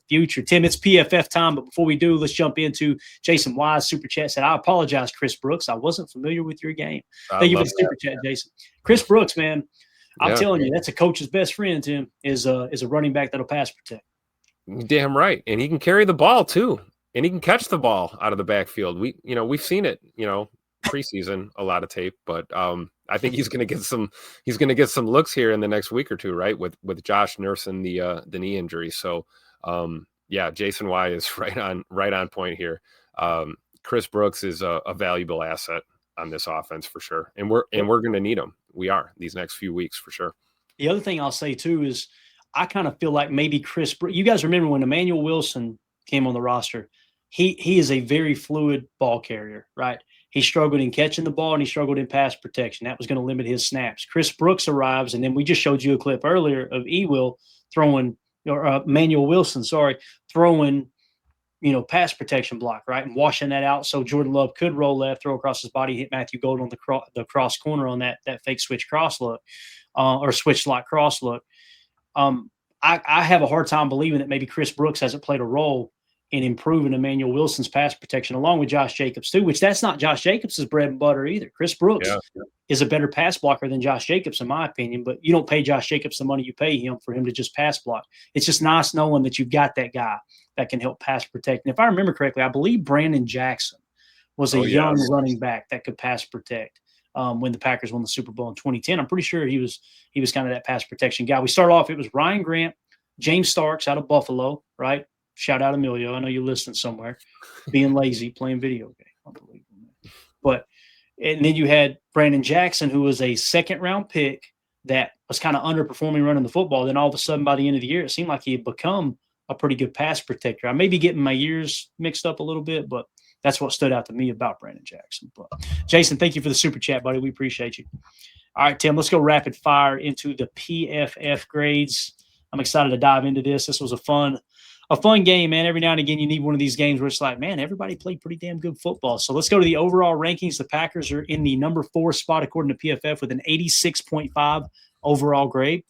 future. Tim, it's PFF time, but before we do, let's jump into Jason Wise super chat. Said, I apologize, Chris Brooks. I wasn't familiar with your game. Thank you for the super chat, Jason. Chris Brooks, man, I'm telling you, that's a coach's best friend, Tim, is a running back that'll pass protect. Damn right. And he can carry the ball too. And he can catch the ball out of the backfield. We've seen it, preseason, a lot of tape, but I think he's going to get some looks here in the next week or two, right? With Josh nursing the knee injury. So Jason Y is right on point here. Chris Brooks is a valuable asset on this offense for sure. And we're going to need him. We are these next few weeks for sure. The other thing I'll say too is I kind of feel like maybe Chris Brooks, you guys remember when Emmanuel Wilson came on the roster, he is a very fluid ball carrier, right? He struggled in catching the ball and he struggled in pass protection. That was going to limit his snaps. Chris Brooks arrives, and then we just showed you a clip earlier of Emmanuel Wilson, throwing, pass protection block, right, and washing that out so Jordan Love could roll left, throw across his body, hit Matthew Golden on the cross corner on that fake switch cross look or switch slot cross look. I have a hard time believing that maybe Chris Brooks hasn't played a role in improving Emmanuel Wilson's pass protection, along with Josh Jacobs too, which that's not Josh Jacobs' bread and butter either. Chris Brooks is a better pass blocker than Josh Jacobs, in my opinion, but you don't pay Josh Jacobs the money you pay him for him to just pass block. It's just nice knowing that you've got that guy that can help pass protect. And if I remember correctly, I believe Brandon Jackson was a young running back that could pass protect. When the Packers won the Super Bowl in 2010, I'm pretty sure he was kind of that pass protection guy. We start off, it was Ryan Grant, James Starks out of Buffalo, right? Shout out Emilio. I know you're listening somewhere, being lazy, playing video game. Unbelievable. And then you had Brandon Jackson, who was a second-round pick that was kind of underperforming running the football. Then all of a sudden, by the end of the year, it seemed like he had become a pretty good pass protector. I may be getting my years mixed up a little bit, but that's what stood out to me about Brandon Jackson. But Jason, thank you for the super chat, buddy. We appreciate you. All right, Tim, let's go rapid fire into the PFF grades. I'm excited to dive into this. This was a fun game, man. Every now and again, you need one of these games where it's like, man, everybody played pretty damn good football. So let's go to the overall rankings. The Packers are in the number 4 spot, according to PFF, with an 86.5 overall grade.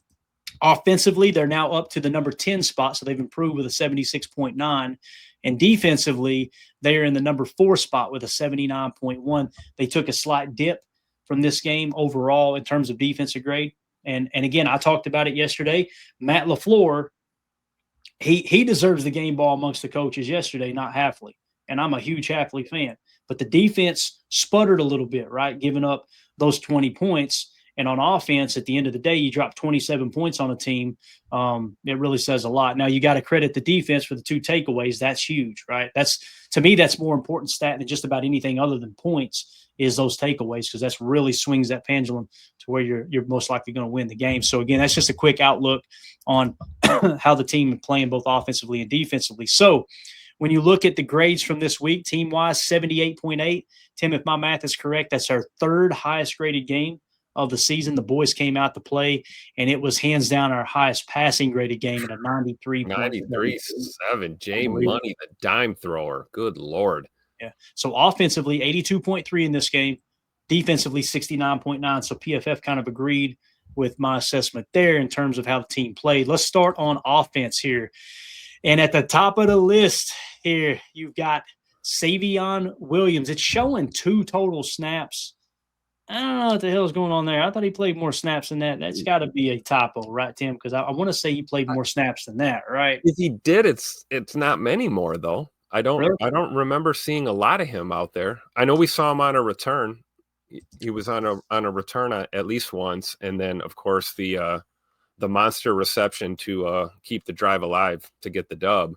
Offensively, they're now up to the number 10 spot, so they've improved with a 76.9. And defensively, they are in the number 4 spot with a 79.1. They took a slight dip from this game overall in terms of defensive grade. And again, I talked about it yesterday. Matt LaFleur, he deserves the game ball amongst the coaches yesterday, not Hafley. And I'm a huge Hafley fan. But the defense sputtered a little bit, right, giving up those 20 points. And on offense, at the end of the day, you drop 27 points on a team. It really says a lot. Now, you got to credit the defense for the 2 takeaways. That's huge, right? To me, that's more important stat than just about anything other than points is those takeaways, because that's really swings that pendulum to where you're most likely going to win the game. So, again, that's just a quick outlook on how the team is playing both offensively and defensively. So, when you look at the grades from this week, team-wise, 78.8. Tim, if my math is correct, that's our 3rd highest graded game of the season. The boys came out to play, and it was hands down our highest passing graded game at a 93.7. Jay Money, the dime thrower. Good Lord. Yeah. So offensively, 82.3 in this game. Defensively, 69.9. So PFF kind of agreed with my assessment there in terms of how the team played. Let's start on offense here. And at the top of the list here, you've got Savion Williams. It's showing 2 total snaps. I don't know what the hell is going on there. I thought he played more snaps than that. That's got to be a typo, right, Tim? Because I want to say he played more snaps than that, right? If he did, it's not many more though. I don't remember seeing a lot of him out there. I know we saw him on a return. He was on a return at least once, and then of course the monster reception to keep the drive alive to get the dub.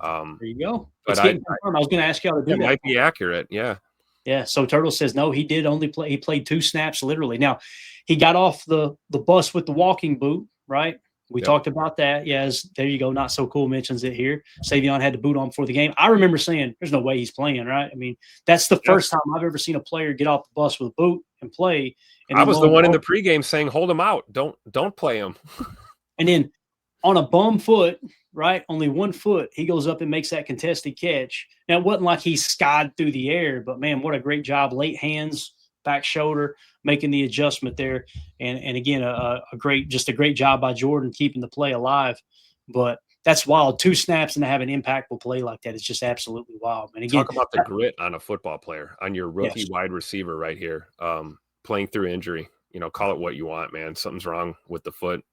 There you go. But I was going to ask y'all to do that. Might be accurate, yeah. Yeah, so Turtle says, no, he did only play. He played 2 snaps, literally. Now, he got off the bus with the walking boot, right? We talked about that. Yes, there you go. Not So Cool mentions it here. Savion had the boot on before the game. I remember saying, there's no way he's playing, right? I mean, that's the first time I've ever seen a player get off the bus with a boot and play. And I was the one in the pregame saying, hold him out. Don't play him. And then on a bum foot, right, only 1 foot, he goes up and makes that contested catch. Now, it wasn't like he skied through the air, but, man, what a great job. Late hands, back shoulder, making the adjustment there. And again, a great job by Jordan keeping the play alive. But that's wild. 2 snaps and to have an impactful play like that is just absolutely wild. And again, Talk about the grit on a football player, on your rookie yes. wide receiver right here, playing through injury. Call it what you want, man. Something's wrong with the foot.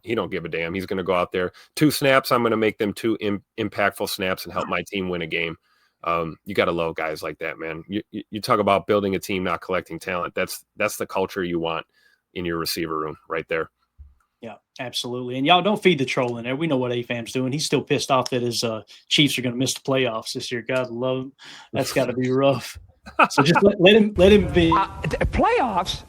He don't give a damn. He's going to go out there. 2 snaps. I'm going to make them 2 impactful snaps and help my team win a game. You got to love guys like that, man. You talk about building a team, not collecting talent. That's the culture you want in your receiver room right there. Yeah, absolutely. And y'all don't feed the troll in there. We know what AFAM's doing. He's still pissed off that his Chiefs are going to miss the playoffs this year. God love him. That's got to be rough. So just let him vent. Playoffs.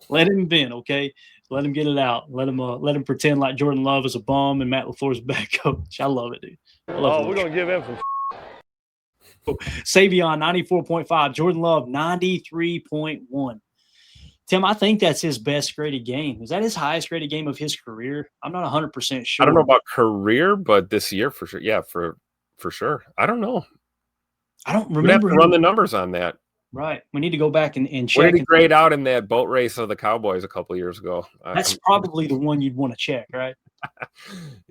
Let him vent, okay? Let him get it out. Let him pretend like Jordan Love is a bum and Matt LaFleur's back coach. I love it, dude. We're gonna give him some. Savion 94.5, Jordan Love 93.1. Tim, I think that's his best graded game. Is that his highest graded game of his career? I'm not 100% sure. I don't know about career, but this year for sure. Yeah, for sure. I don't know. I don't remember. We have to run the numbers on that. Right. We need to go back and check. Where did he grade out in that boat race of the Cowboys a couple of years ago? That's probably the one you'd want to check, right?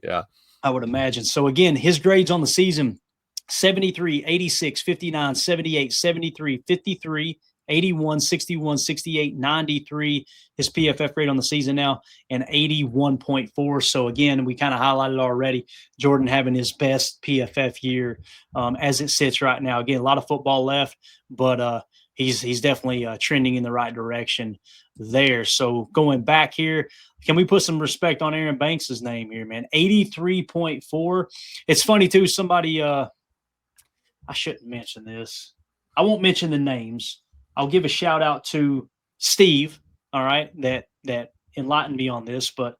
Yeah. I would imagine. So, again, his grades on the season, 73, 86, 59, 78, 73, 53, 81, 61, 68, 93, his PFF grade on the season now, and 81.4. So, again, we kind of highlighted already Jordan having his best PFF year as it sits right now. Again, a lot of football left, but he's definitely trending in the right direction there. So, going back here, can we put some respect on Aaron Banks' name here, man? 83.4. It's funny, too, somebody I shouldn't mention this. I won't mention the names. I'll give a shout out to Steve, all right, that enlightened me on this. But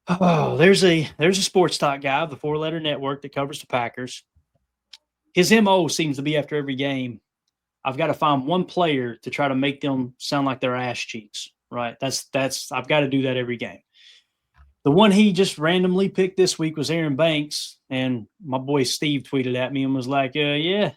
there's a sports talk guy of the 4-letter network that covers the Packers. His MO seems to be after every game, I've got to find one player to try to make them sound like they're ass cheeks, right? That's I've got to do that every game. The one he just randomly picked this week was Aaron Banks, and my boy Steve tweeted at me and was like, yeah.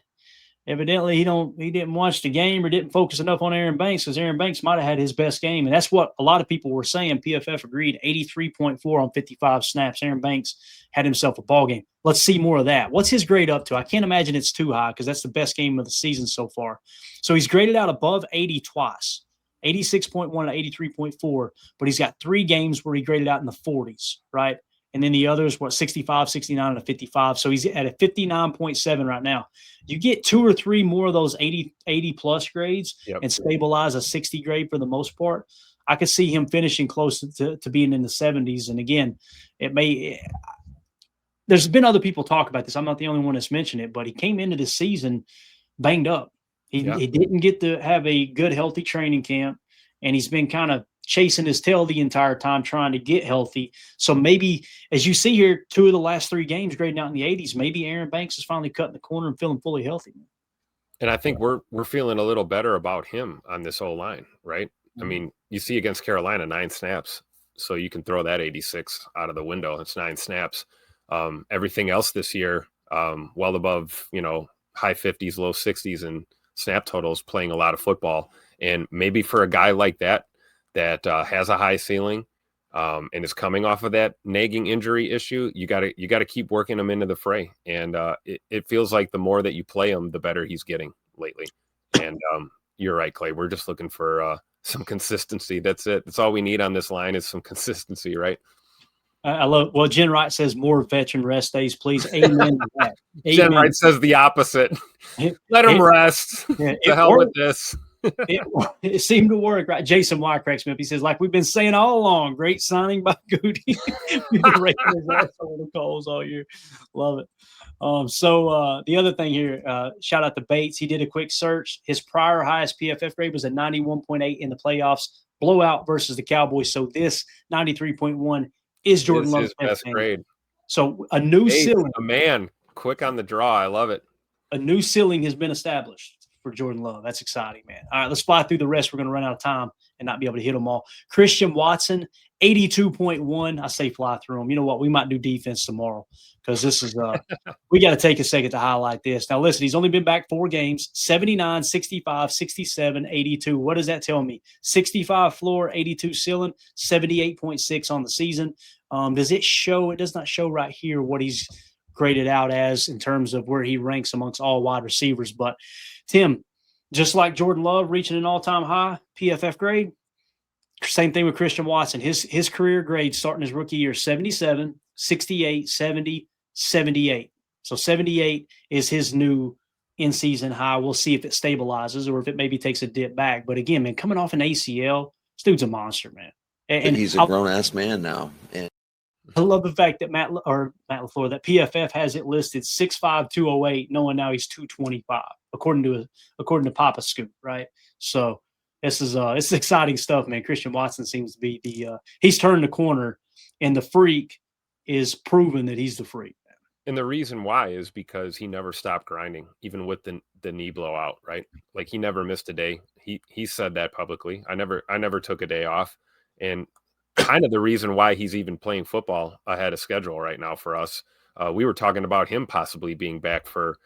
Evidently, he didn't watch the game or didn't focus enough on Aaron Banks because Aaron Banks might have had his best game. And that's what a lot of people were saying. PFF agreed, 83.4 on 55 snaps. Aaron Banks had himself a ball game. Let's see more of that. What's his grade up to? I can't imagine it's too high because that's the best game of the season so far. So he's graded out above 80 twice, 86.1 and 83.4, but he's got 3 games where he graded out in the 40s, right? And then the others, 65, 69, and a 55. So he's at a 59.7 right now. You get 2 or 3 more of those 80-plus grades and stabilize a 60 grade for the most part. I could see him finishing close to being in the 70s. And, again, there's been other people talk about this. I'm not the only one that's mentioned it, but he came into this season banged up. He didn't get to have a good, healthy training camp, and he's been kind of chasing his tail the entire time trying to get healthy. So maybe, as you see here, 2 of the last 3 games grading out in the 80s, maybe Aaron Banks is finally cutting the corner and feeling fully healthy. And I think we're feeling a little better about him on this O-line, right? Mm-hmm. I mean, you see against Carolina, 9 snaps. So you can throw that 86 out of the window. It's 9 snaps. Everything else this year, well above, high 50s, low 60s and snap totals, playing a lot of football. And maybe for a guy like that has a high ceiling and is coming off of that nagging injury issue, you got to keep working him into the fray. And it feels like the more that you play him, the better he's getting lately. And you're right, Clay. We're just looking for some consistency. That's it. That's all we need on this line is some consistency, right? I love. Well, Jen Wright says more veteran rest days, please. Amen to that. Jen Wright says the opposite. Let him rest. The hell with this. It seemed to work, right? Jason Y cracks me up. He says, like we've been saying all along, great signing by Goody. We've been raking his ass over the coals all year. Love it. So the other thing here, shout out to Bates. He did a quick search. His prior highest PFF grade was a 91.8 in the playoffs, blowout versus the Cowboys. So this 93.1 is Jordan Love's best grade. So a new ceiling. A man, quick on the draw. I love it. A new ceiling has been established for Jordan Love. That's exciting, man. All right, let's fly through the rest. We're going to run out of time and not be able to hit them all. Christian Watson, 82.1. I say fly through him. You know what? We might do defense tomorrow because this is we got to take a second to highlight this. Now, listen, he's only been back 4 games, 79, 65, 67, 82. What does that tell me? 65 floor, 82 ceiling, 78.6 on the season. Does it show? It does not show right here what he's graded out as in terms of where he ranks amongst all wide receivers. But, Tim, just like Jordan Love reaching an all-time high PFF grade, same thing with Christian Watson. His career grade starting his rookie year, 77, 68, 70, 78. So 78 is his new in-season high. We'll see if it stabilizes or if it maybe takes a dip back. But again, man, coming off an ACL, this dude's a monster, man. And he's a grown-ass man now. And I love the fact that Matt LaFleur, that PFF has it listed 6'5", 208, knowing now he's 225, according to Papa Scoop, right? So this is it's exciting stuff, man. Christian Watson seems to be he's turned the corner, and the freak is proven that he's the freak. And the reason why is because he never stopped grinding, even with the knee blowout, right? Like he never missed a day. He said that publicly. I never took a day off, and kind of the reason why he's even playing football ahead of schedule right now for us. We were talking about him possibly being back for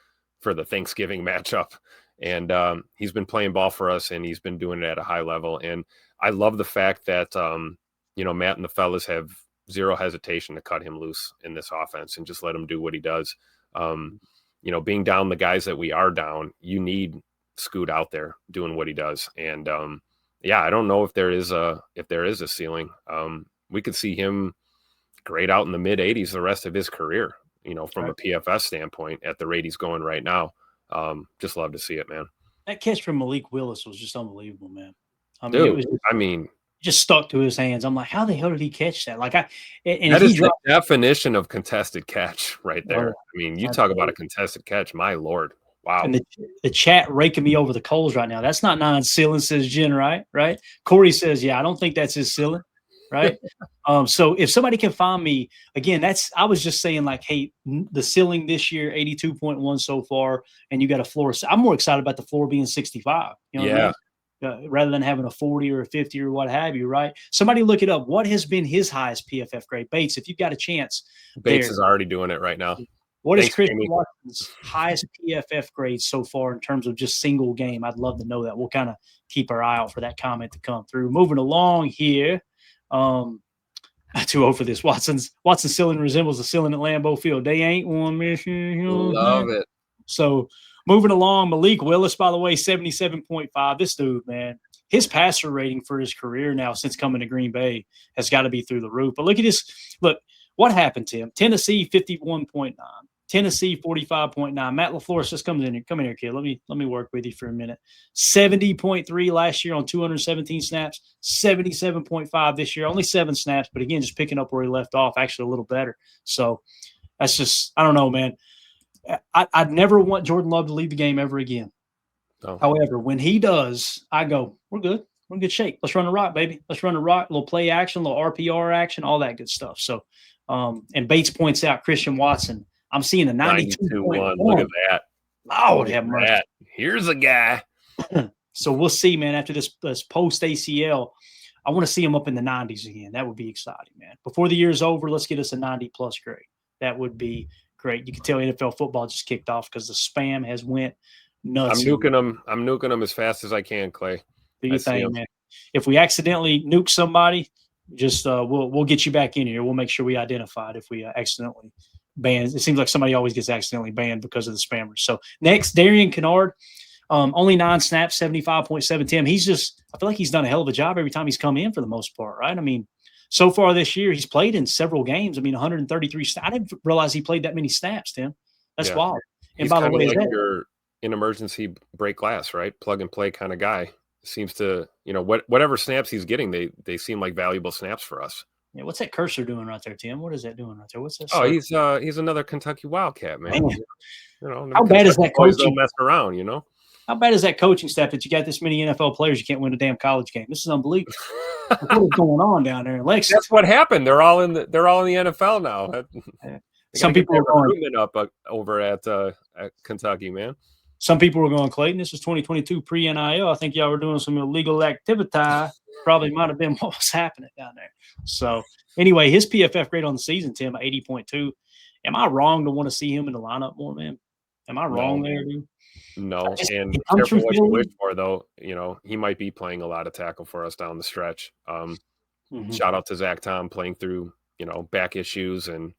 the Thanksgiving matchup, and he's been playing ball for us, and he's been doing it at a high level. And I love the fact that Matt and the fellas have zero hesitation to cut him loose in this offense and just let him do what he does. Being down the guys that we are down, you need Scoot out there doing what he does. And I don't know if there is a ceiling. We could see him grade out in the mid 80s the rest of his career, from a PFS standpoint at the rate he's going right now. Just love to see it, man. That catch from Malik Willis was just unbelievable, man. I mean, just stuck to his hands. I'm like, how the hell did he catch that? That is the definition of contested catch right there. I mean, you talk about a contested catch, my Lord. Wow. And the chat raking me over the coals right now. That's not non-ceiling, says Jen, right? Corey says, yeah, I don't think that's his ceiling, right? So if somebody can find me, again, I was just saying like, hey, the ceiling this year, 82.1 so far, and you got a floor. I'm more excited about the floor being 65. You know what I mean? Rather than having a 40 or a 50 or what have you, right? Somebody look it up. What has been his highest PFF grade? Bates, if you've got a chance. Bates is already doing it right now. What is Christian Watson's highest PFF grade so far in terms of just single game? I'd love to know that. We'll kind of keep our eye out for that comment to come through. Moving along here. Too old for this. Watson's ceiling resembles the ceiling at Lambeau Field. They ain't one mission. Love it. So moving along, Malik Willis, by the way, 77.5. This dude, man, his passer rating for his career now since coming to Green Bay has got to be through the roof. But look at this. Look, what happened, Tim? Tennessee, 51.9. Tennessee, 45.9. Matt LaFleur says, come in here, kid. Let me work with you for a minute. 70.3 last year on 217 snaps. 77.5 this year. Only 7 snaps, but again, just picking up where he left off, actually a little better. So that's just, I don't know, man. I'd never want Jordan Love to leave the game ever again. Oh. However, when he does, I go, we're good. We're in good shape. Let's run the rock, baby. Let's run the rock. A little play action, a little RPR action, all that good stuff. So, and Bates points out Christian Watson. I'm seeing a 92.1. Look at that. Lord have mercy. Here's a guy. So we'll see, man, after this post ACL, I want to see him up in the 90s again. That would be exciting, man. Before the year's over, let's get us a 90-plus grade. That would be great. You can tell NFL football just kicked off because the spam has went nuts. I'm nuking them as fast as I can, Clay. Do your thing, man. If we accidentally nuke somebody, just we'll get you back in here. We'll make sure we identify it if we accidentally ban. It seems like somebody always gets accidentally banned because of the spammers. So next, Darian Kennard, only 9 snaps, 75.7. Tim, I feel like he's done a hell of a job every time he's come in for the most part, right? I mean, so far this year, he's played in several games. I mean, 133 snaps. I didn't realize he played that many snaps, Tim. That's wild. And he's by the way, like you're an emergency break glass, right? Plug and play kind of guy. Seems to, whatever snaps he's getting, they seem like valuable snaps for us. Yeah, what's that cursor doing right there, Tim? What is that doing right there? What's that? Oh, he's another Kentucky Wildcat, man. How bad is that coaching? Don't mess around, How bad is that coaching staff that you got this many NFL players you can't win a damn college game? This is unbelievable. What is going on down there in Lexington? That's what happened. They're all in the NFL now. Some people are going up over at Kentucky, man. Some people were going, Clayton, this is 2022 pre-NIL. I think y'all were doing some illegal activity. probably might have been what was happening down there. So anyway, his PFF grade on the season, Tim, 80.2. Am I wrong to want to see him in the lineup more, man? Am I wrong there, dude? No, and it comes careful from what you wish Philly. for, though. He might be playing a lot of tackle for us down the stretch. Mhm. Shout out to Zach Tom playing through, back issues and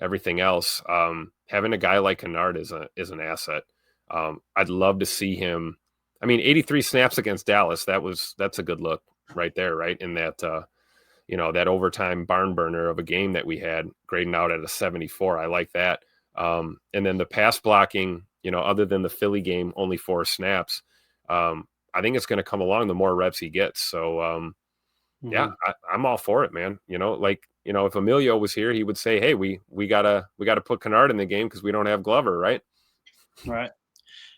everything else. Having a guy like Kennard is an asset. I'd love to see him. I mean, 83 snaps against Dallas. That's a good look right there, right? In that, that overtime barn burner of a game that we had, grading out at a 74. I like that. And then the pass blocking, other than the Philly game, only 4 snaps. I think it's going to come along the more reps he gets. So, yeah, I'm all for it, man. If Emilio was here, he would say, "Hey, we gotta put Kennard in the game because we don't have Glover, right?" Right.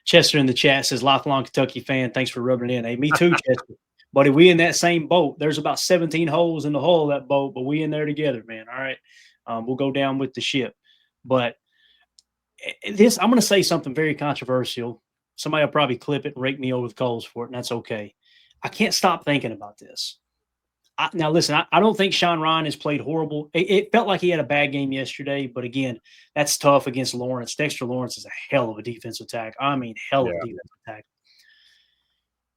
Chester in the chat says, lifelong Kentucky fan. Thanks for rubbing it in. Hey, me too, Chester. Buddy, we in that same boat. There's about 17 holes in the hull of that boat, but we in there together, man. All right. We'll go down with the ship. But I'm going to say something very controversial. Somebody will probably clip it and rake me over the coals for it, and that's okay. I can't stop thinking about this. Now, listen, I don't think Sean Ryan has played horrible. It felt like he had a bad game yesterday, but again, that's tough against Lawrence. Dexter Lawrence is a hell of a defensive tackle. I mean, hell of a defensive tackle.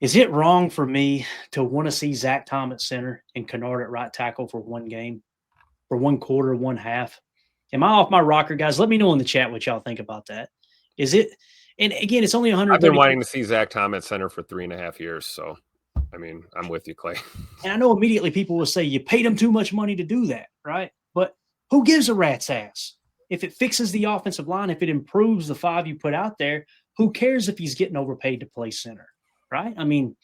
Is it wrong for me to want to see Zach Tom at center and Kennard at right tackle for one game, for one quarter, one half? Am I off my rocker, guys? Let me know in the chat what y'all think about that. Is it? And again, it's only 130. I've been wanting to see Zach Tom at center for 3.5 years, so. I mean, I'm with you, Clay. And I know immediately people will say you paid him too much money to do that, right? But who gives a rat's ass? If it fixes the offensive line, if it improves the 5 you put out there, who cares if he's getting overpaid to play center, right? I mean,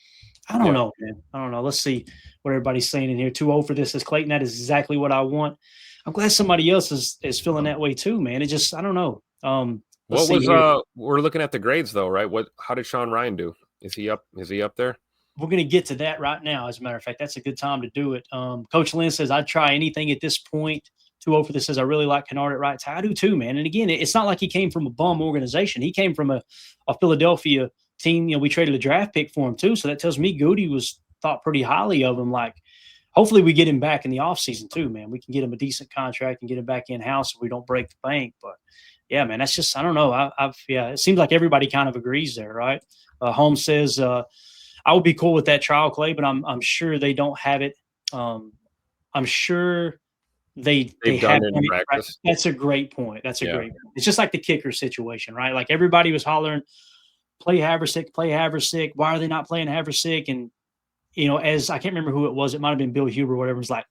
I don't know, man. I don't know. Let's see what everybody's saying in here. 2-0 for this is Clayton. That is exactly what I want. I'm glad somebody else is feeling that way too, man. It just, I don't know. We're looking at the grades though, right? How did Sean Ryan do? Is he up there? We're going to get to that right now. As a matter of fact, that's a good time to do it. Coach Lynn says, I'd try anything at this point. 2-0 for this says, I really like Kennard at right tackle. I do too, man. And again, it's not like he came from a bum organization. He came from a Philadelphia team. We traded a draft pick for him too. So that tells me Goody was thought pretty highly of him. Like, hopefully we get him back in the offseason too, man. We can get him a decent contract and get him back in-house so we don't break the bank. But, yeah, man, that's just – I don't know. It seems like everybody kind of agrees there, right? Holmes says I would be cool with that trial, Clay, but I'm sure they don't have it. I'm sure they've done it in practice. That's a great point. That's a great point. It's just like the kicker situation, right? Like everybody was hollering, play Haversick. Why are they not playing Haversick? And, as I can't remember who it was, it might have been Bill Huber or whatever, was like,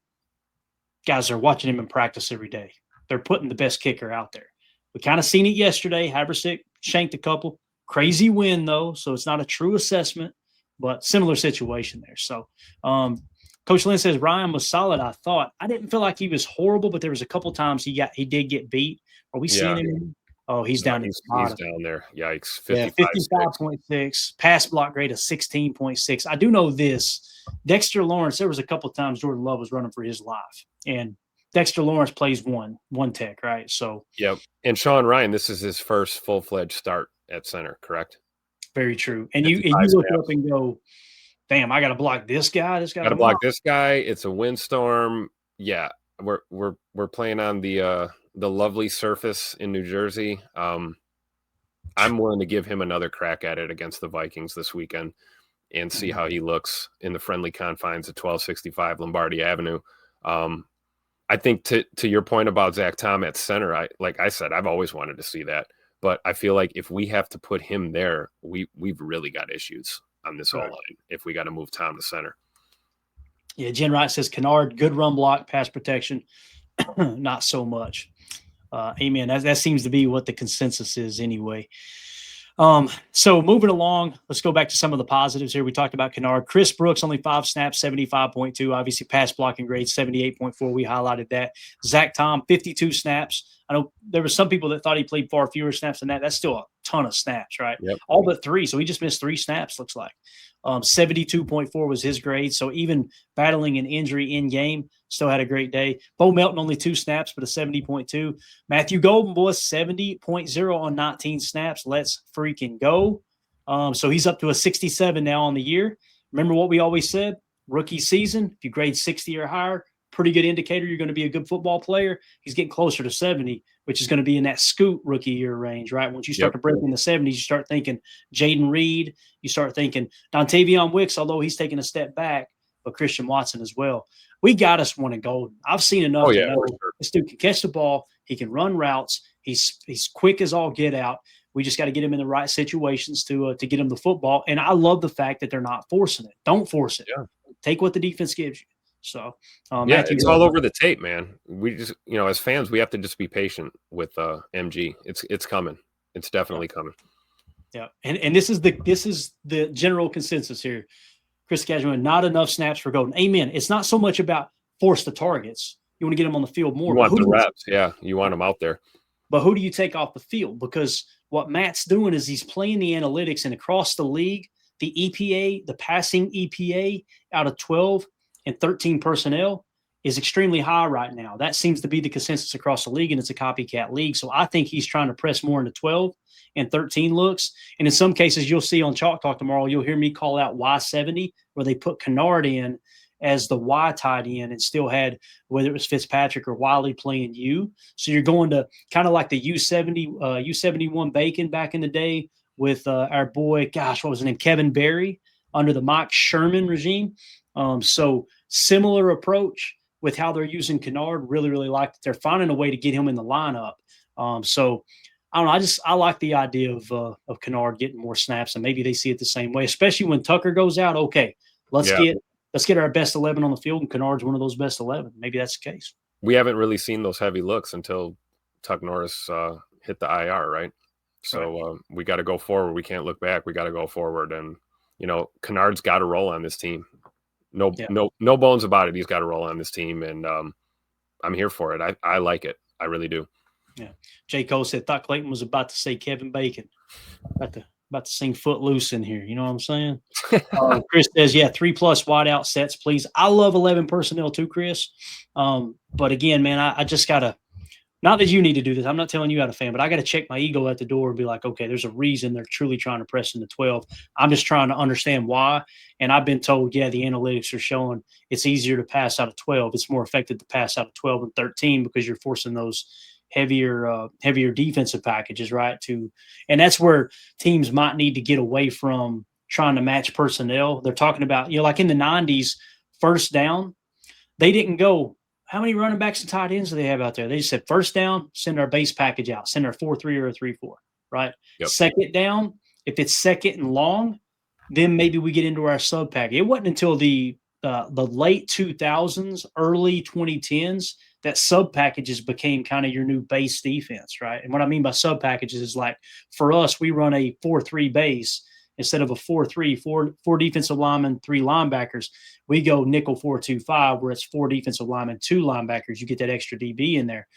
guys are watching him in practice every day. They're putting the best kicker out there. We kind of seen it yesterday. Haversick shanked a couple. Crazy win, though, so it's not a true assessment. But similar situation there. So Coach Lynn says Ryan was solid, I thought. I didn't feel like he was horrible, but there was a couple times he did get beat. Are we seeing him? Oh, he's down he's down there. Yikes. 55.6. Pass block grade of 16.6. I do know this. Dexter Lawrence, there was a couple times Jordan Love was running for his life. And Dexter Lawrence plays one tech, right? So yep. And Sean Ryan, this is his first full-fledged start at center, correct? Very true. And you look up and go, damn, I got to block this guy. This guy. Got to block this guy. It's a windstorm. Yeah, we're playing on the lovely surface in New Jersey. I'm willing to give him another crack at it against the Vikings this weekend and see how he looks in the friendly confines of 1265 Lombardi Avenue. I think to your point about Zach Tom at center, like I said, I've always wanted to see that. But I feel like if we have to put him there, we've really got issues on this whole line if we got to move Tom to center. Yeah, Jen Wright says Kennard, good run block, pass protection, not so much. Amen. That seems to be what the consensus is anyway. So moving along, let's go back to some of the positives here. We talked about Kennard. Chris Brooks, only 5 snaps, 75.2. Obviously, pass blocking grade, 78.4. We highlighted that. Zach Tom, 52 snaps. I know there were some people that thought he played far fewer snaps than that. That's still a ton of snaps, right? Yep. All but 3. So he just missed 3 snaps, looks like. 72.4 was his grade. So even battling an injury in game, still had a great day. Bo Melton, only 2 snaps, but a 70.2. Matthew Golden, boys, 70.0 on 19 snaps. Let's freaking go. So he's up to a 67 now on the year. Remember what we always said? rookie season, if you grade 60 or higher, pretty good indicator you're going to be a good football player. He's getting closer to 70, which is going to be in that Scoot rookie year range, right? Once you start to break in the 70s, you start thinking Jaden Reed, you start thinking Dontavion Wicks, although he's taking a step back, but Christian Watson as well. We got us one in Golden. I've seen enough to know this dude can catch the ball. He can run routes. He's quick as all get out. We just got to get him in the right situations to get him the football. And I love the fact that they're not forcing it. Don't force it. Yeah. Take what the defense gives you. So, Matthew, it's all over the tape, man. We just, as fans, we have to just be patient with MG. It's coming. It's definitely coming. Yeah, and this is the general consensus here. Chris Cashman, not enough snaps for Golden. Amen. It's not so much about force the targets. You want to get them on the field more. You want the reps. Yeah, you want them out there. But who do you take off the field? Because what Matt's doing is he's playing the analytics, and across the league, the EPA, the passing EPA out of 12 and 13 personnel is extremely high right now. That seems to be the consensus across the league, and it's a copycat league. So I think he's trying to press more into 12 and 13 looks. And in some cases, you'll see on Chalk Talk tomorrow, you'll hear me call out Y70, where they put Kennard in as the Y tight end and still had, whether it was Fitzpatrick or Wiley playing U. So you're going to kind of like the U71 Bacon back in the day with our boy, what was his name? Kevin Berry under the Mike Sherman regime. So similar approach with how they're using Kennard. Really, really like that they're finding a way to get him in the lineup. So I don't know. I like the idea of Kennard getting more snaps, and maybe they see it the same way, especially when Tucker goes out. Okay, let's get our best 11 on the field, and Kennard's one of those best 11. Maybe that's the case. We haven't really seen those heavy looks until Tuck Norris hit the IR, right? So we got to go forward. We can't look back. We got to go forward, and Kennard's got to roll on this team. No bones about it. He's got to roll on this team, and I'm here for it. I like it. I really do. Yeah. J. Cole said, thought Clayton was about to say Kevin Bacon. About to sing Footloose in here. You know what I'm saying? Chris says, 3+ wide-out sets, please. I love 11 personnel too, Chris. But again, man, I just got to – not that you need to do this. I'm not telling you how to fan, but I got to check my ego at the door and be like, okay, there's a reason they're truly trying to press into 12. I'm just trying to understand why. And I've been told, the analytics are showing it's easier to pass out of 12. It's more effective to pass out of 12 and 13 because you're forcing those heavier defensive packages, right? And that's where teams might need to get away from trying to match personnel. They're talking about, like in the 90s, first down, they didn't go, how many running backs and tight ends do they have out there? They just said first down, send our base package out, send our 4-3 or a 3-4, right? Yep. Second down, if it's second and long, then maybe we get into our sub package. It wasn't until the late 2000s, early 2010s that sub packages became kind of your new base defense, right? And what I mean by sub packages is like for us, we run a 4-3 base instead of a 4-3, four defensive linemen, 3 linebackers. We go nickel 4-2-5, where it's 4 defensive linemen, 2 linebackers. You get that extra DB in there.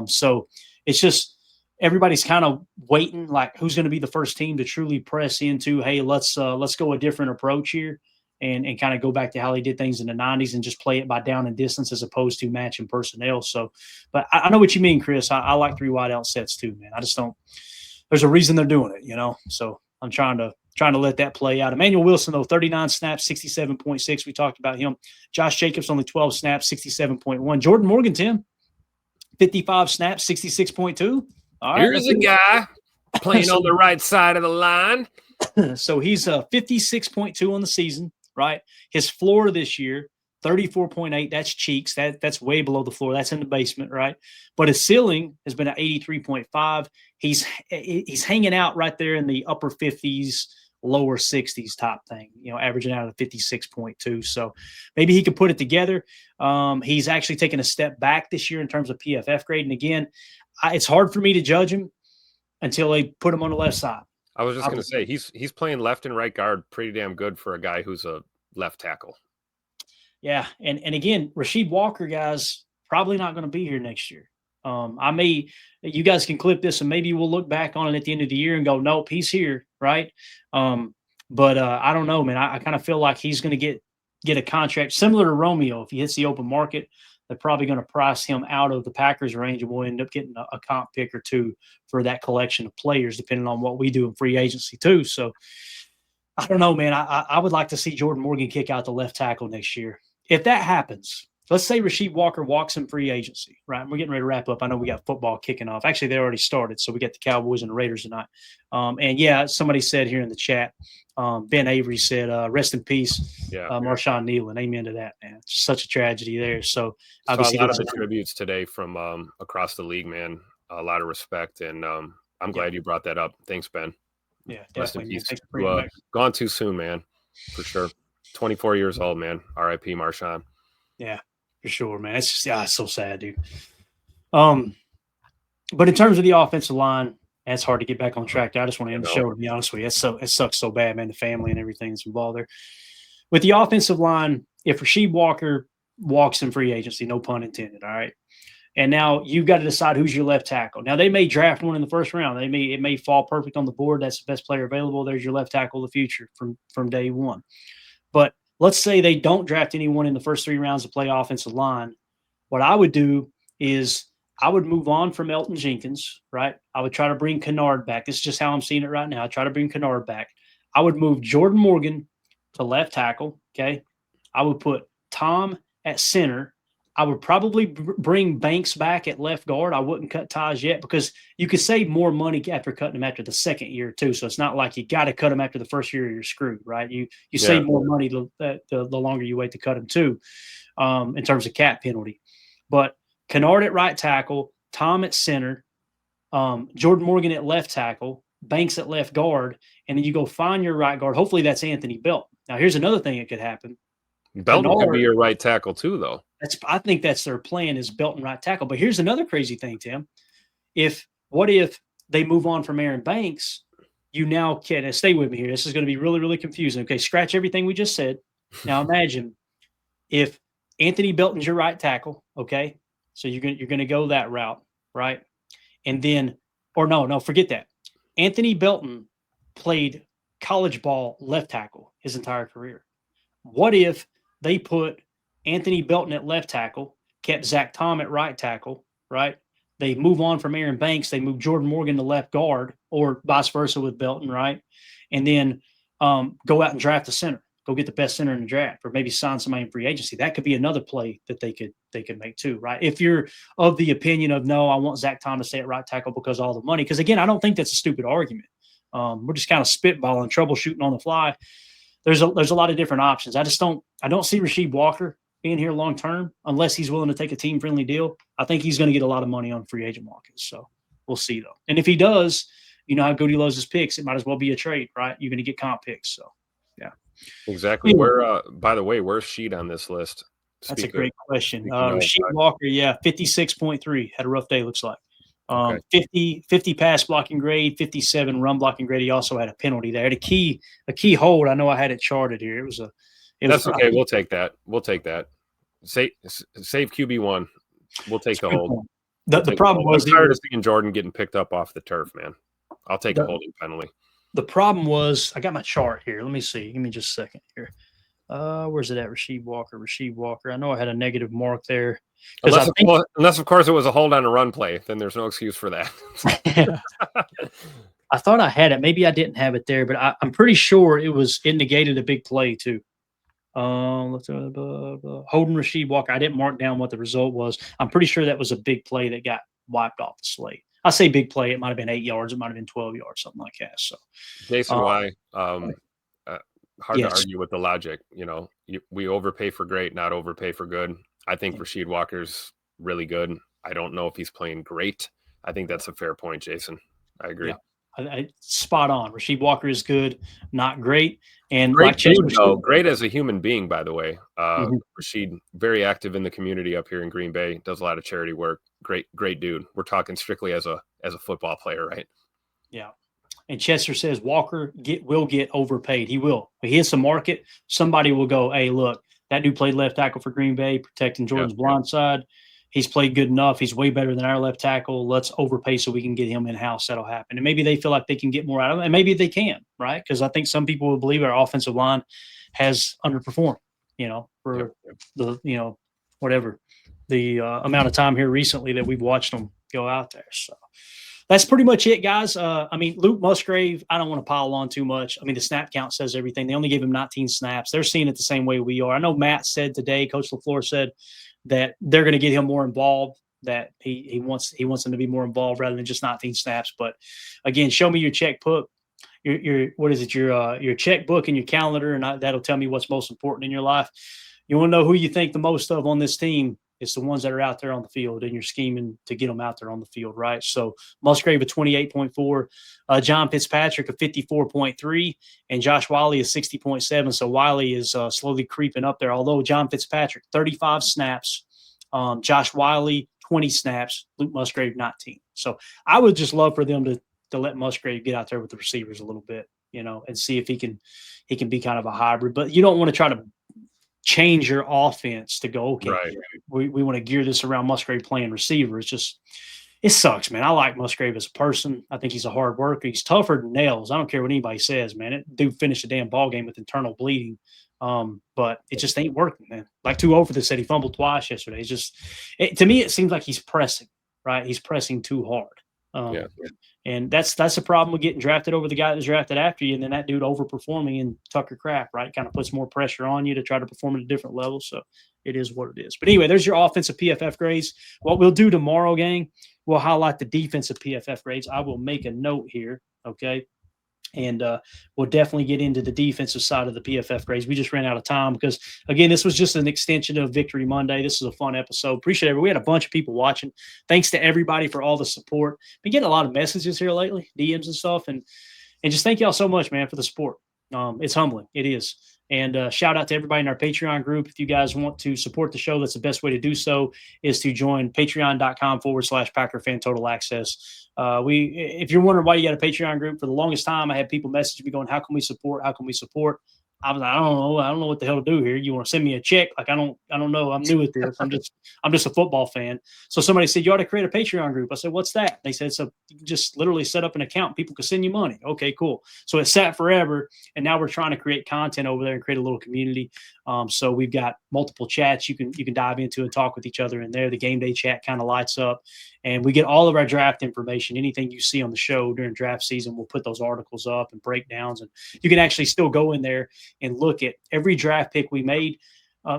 So it's just everybody's kind of waiting, like who's going to be the first team to truly press into, hey, let's go a different approach here. And kind of go back to how they did things in the 90s and just play it by down and distance as opposed to matching personnel. So, but I know what you mean, Chris. I like 3 wide out sets too, man. I just don't – there's a reason they're doing it, So I'm trying to let that play out. Emmanuel Wilson, though, 39 snaps, 67.6. We talked about him. Josh Jacobs, only 12 snaps, 67.1. Jordan Morgan, Tim, 55 snaps, 66.2. All right. Here's a guy playing on the right side of the line. So he's 56.2 on the season. Right. His floor this year, 34.8. That's cheeks. That's way below the floor. That's in the basement. Right. But his ceiling has been at 83.5. He's hanging out right there in the upper 50s, lower 60s type thing, averaging out at 56.2. So maybe he could put it together. He's actually taken a step back this year in terms of PFF grade. And again, it's hard for me to judge him until they put him on the left side. I was just going to say he's playing left and right guard pretty damn good for a guy who's a left tackle. Yeah, and again, Rasheed Walker, guys, probably not going to be here next year. You guys can clip this and maybe we'll look back on it at the end of the year and go, nope, he's here, right? But I don't know, man. I kind of feel like he's going to get a contract similar to Romeo if he hits the open market. They're probably going to price him out of the Packers range, and we'll end up getting a comp pick or 2 for that collection of players, depending on what we do in free agency too. So I don't know, man. I would like to see Jordan Morgan kick out the left tackle next year. If that happens, let's say Rasheed Walker walks in free agency, right? We're getting ready to wrap up. I know we got football kicking off. Actually, they already started, so we got the Cowboys and the Raiders tonight. And yeah, somebody said here in the chat, Ben Avery said, "Rest in peace, Marshawn Nealon." Amen to that, man. It's such a tragedy there. So obviously, a lot of attributes today from across the league, man. A lot of respect, and I'm glad you brought that up. Thanks, Ben. Yeah, rest in peace. Man. Gone too soon, man. For sure. 24 years old, man. R.I.P. Marshawn. Yeah, for sure, man. It's just it's so sad, dude. But in terms of the offensive line, it's hard to get back on track. I just want to end the show, to be honest with you. It sucks so bad, man. The family and everything that's involved there. With the offensive line, if Rasheed Walker walks in free agency, no pun intended, all right. And now you've got to decide who's your left tackle. Now they may draft one in the first round. It may fall perfect on the board. That's the best player available. There's your left tackle of the future from day one. But let's say they don't draft anyone in the first 3 rounds to play offensive line. What I would do is I would move on from Elton Jenkins, right? I would try to bring Kennard back. This is just how I'm seeing it right now. I try to bring Kennard back. I would move Jordan Morgan to left tackle, okay? I would put Tom at center. I would probably bring Banks back at left guard. I wouldn't cut ties yet because you could save more money after cutting him after the second year too. So it's not like you got to cut him after the first year or you're screwed, right? You save more money the longer you wait to cut him too, in terms of cap penalty. But Kennard at right tackle, Tom at center, Jordan Morgan at left tackle, Banks at left guard, and then you go find your right guard. Hopefully that's Anthony Belton. Now here's another thing that could happen. Belton could be your right tackle too, though. I think that's their plan is Belton right tackle. But here's another crazy thing, Tim. What if they move on from Aaron Banks? You now can stay with me here. This is going to be really, really confusing. Okay, scratch everything we just said. Now imagine if Anthony Belton's your right tackle. Okay, so you're going to go that route, right? And then, or no, forget that. Anthony Belton played college ball left tackle his entire career. What if they put Anthony Belton at left tackle, kept Zach Tom at right tackle, right? They move on from Aaron Banks. They move Jordan Morgan to left guard or vice versa with Belton, right? And then go out and draft a center. Go get the best center in the draft or maybe sign somebody in free agency. That could be another play that they could make too, right? If you're of the opinion of, no, I want Zach Tom to stay at right tackle because of all the money. Because, again, I don't think that's a stupid argument. We're just kind of spitballing, troubleshooting on the fly. There's a lot of different options. I don't see Rasheed Walker being here long term unless he's willing to take a team friendly deal. I think he's going to get a lot of money on free agent markets. So we'll see though. And if he does, you know how good he loves his picks. It might as well be a trade, right? You're going to get comp picks. So yeah, exactly. Anyway, where, by the way, where's Sheed on this list? That's a great question. Rasheed Walker, 56.3 had a rough day. Looks like. 50 pass blocking grade, 57 run blocking grade. He also had a penalty there. A key hold. I know I had it charted here. That's okay. We'll take that. Save QB1. We'll take the hold. The problem was I'm tired of seeing Jordan getting picked up off the turf, man. I'll take a holding penalty. The problem was I got my chart here. Let me see. Give me just a second here. Where's it at? Rasheed Walker. I know I had a negative mark there. Unless, of course, it was a hold on a run play, then there's no excuse for that. I thought I had it. Maybe I didn't have it there, but I'm pretty sure it negated a big play too. Holding Rasheed Walker. I didn't mark down what the result was. I'm pretty sure that was a big play that got wiped off the slate. I say big play. It might have been 8 yards. It might have been 12 yards, something like that. So, Jason, why? Hard to argue with the logic. You know, we overpay for great, not overpay for good. I think Rasheed Walker's really good. I don't know if he's playing great. I think that's a fair point, Jason. I agree. Yeah. Spot on. Rasheed Walker is good, not great. And great dude, though. Great as a human being, by the way. Rasheed, very active in the community up here in Green Bay, does a lot of charity work. Great dude. We're talking strictly as a football player, right? Yeah. And Chester says Walker will get overpaid. He will. If he hits the market, somebody will go, hey, look, that dude played left tackle for Green Bay, protecting Jordan's blind side. He's played good enough. He's way better than our left tackle. Let's overpay so we can get him in-house. That'll happen. And maybe they feel like they can get more out of him. And maybe they can, right? Because I think some people will believe our offensive line has underperformed, for the, whatever, the amount of time here recently that we've watched them go out there. So that's pretty much it, guys. I mean, Luke Musgrave, I don't want to pile on too much. I mean, the snap count says everything. They only gave him 19 snaps. They're seeing it the same way we are. I know Matt said today, Coach LaFleur said that they're going to get him more involved, that he wants him to be more involved rather than just 19 snaps. But again, show me your checkbook. Your checkbook and your calendar, and that'll tell me what's most important in your life. You want to know who you think the most of on this team. It's the ones that are out there on the field, and you're scheming to get them out there on the field, right? So Musgrave a 28.4, John Fitzpatrick a 54.3, and Josh Wiley a 60.7. So Wiley is slowly creeping up there, although John Fitzpatrick, 35 snaps, Josh Wiley, 20 snaps, Luke Musgrave, 19. So I would just love for them to let Musgrave get out there with the receivers a little bit, and see if he can be kind of a hybrid. But you don't want to try to change your offense to go, okay, Right. we want to gear this around Musgrave playing receiver. It sucks, man. I like Musgrave as a person. I think he's a hard worker. He's tougher than nails. I don't care what anybody says, man. It dude finished a damn ball game with internal bleeding. But it just ain't working, man. Like 2-0 for this, said he fumbled twice yesterday. It's just, to me, it seems like he's pressing, right? He's pressing too hard. And that's the problem with getting drafted over the guy that's drafted after you, and then that dude overperforming in Tucker Kraft, right? Kind of puts more pressure on you to try to perform at a different level. So it is what it is. But anyway, there's your offensive PFF grades. What we'll do tomorrow, gang, we'll highlight the defensive PFF grades. I will make a note here, okay? And we'll definitely get into the defensive side of the PFF grades. We just ran out of time because, again, this was just an extension of Victory Monday. This is a fun episode. Appreciate it. We had a bunch of people watching. Thanks to everybody for all the support. Been getting a lot of messages here lately, DMs and stuff. And just thank y'all so much, man, for the support. It's humbling. It is. And shout out to everybody in our Patreon group. If you guys want to support the show, that's the best way to do so is to join patreon.com/Packer Fan Total Access. If you're wondering why you got a Patreon group, for the longest time, I had people message me going, how can we support? How can we support? I was like, I don't know what the hell to do here. You want to send me a check? Like, I don't know. I'm new at this. I'm just a football fan. So somebody said, you ought to create a Patreon group. I said, what's that? They said, so you can just literally set up an account. People can send you money. Okay, cool. So it sat forever. And now we're trying to create content over there and create a little community. So we've got multiple chats you can dive into and talk with each other in there. The game day chat kind of lights up. And we get all of our draft information. Anything you see on the show during draft season, we'll put those articles up and breakdowns. And you can actually still go in there and look at every draft pick we made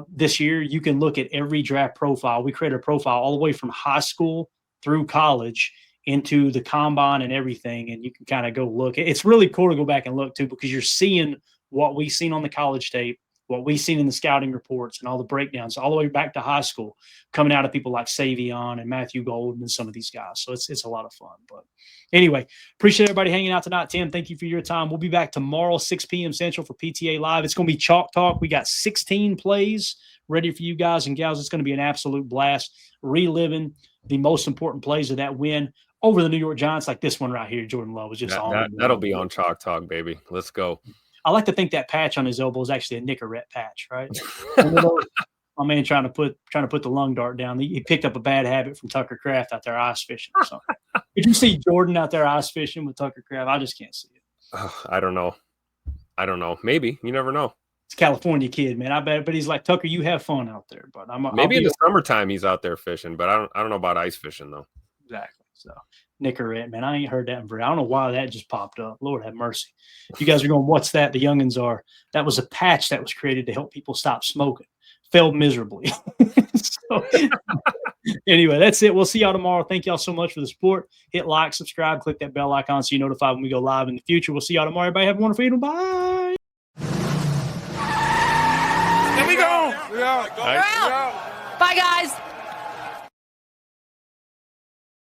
this year. You can look at every draft profile. We created a profile all the way from high school through college into the combine and everything. And you can kind of go look. It's really cool to go back and look too, because you're seeing what we've seen on the college tape, what we've seen in the scouting reports and all the breakdowns all the way back to high school coming out of people like Savion and Matthew Golden and some of these guys. So it's a lot of fun. But anyway, appreciate everybody hanging out tonight. Tim, thank you for your time. We'll be back tomorrow, 6 p.m. Central for PTA Live. It's going to be Chalk Talk. We got 16 plays ready for you guys and gals. It's going to be an absolute blast, reliving the most important plays of that win over the New York Giants, like this one right here. Jordan Love was just on. That'll be on Chalk Talk, baby. Let's go. I like to think that patch on his elbow is actually a Nicorette patch, right? My man trying to put the lung dart down. He picked up a bad habit from Tucker Kraft out there ice fishing or something. Did you see Jordan out there ice fishing with Tucker Kraft? I just can't see it. I don't know. Maybe. You never know. It's a California kid, man. I bet. But he's like, Tucker, you have fun out there. But maybe in the summertime he's out there fishing, but I don't know about ice fishing though. Exactly. So Nicorette, man. I ain't heard that in forever. I don't know why that just popped up. Lord have mercy. You guys are going, what's that? The youngins are. That was a patch that was created to help people stop smoking. Failed miserably. So, anyway, that's it. We'll see y'all tomorrow. Thank y'all so much for the support. Hit like, subscribe, click that bell icon so you're notified when we go live in the future. We'll see y'all tomorrow. Everybody have a wonderful evening. Bye. Here we go. Bye, guys.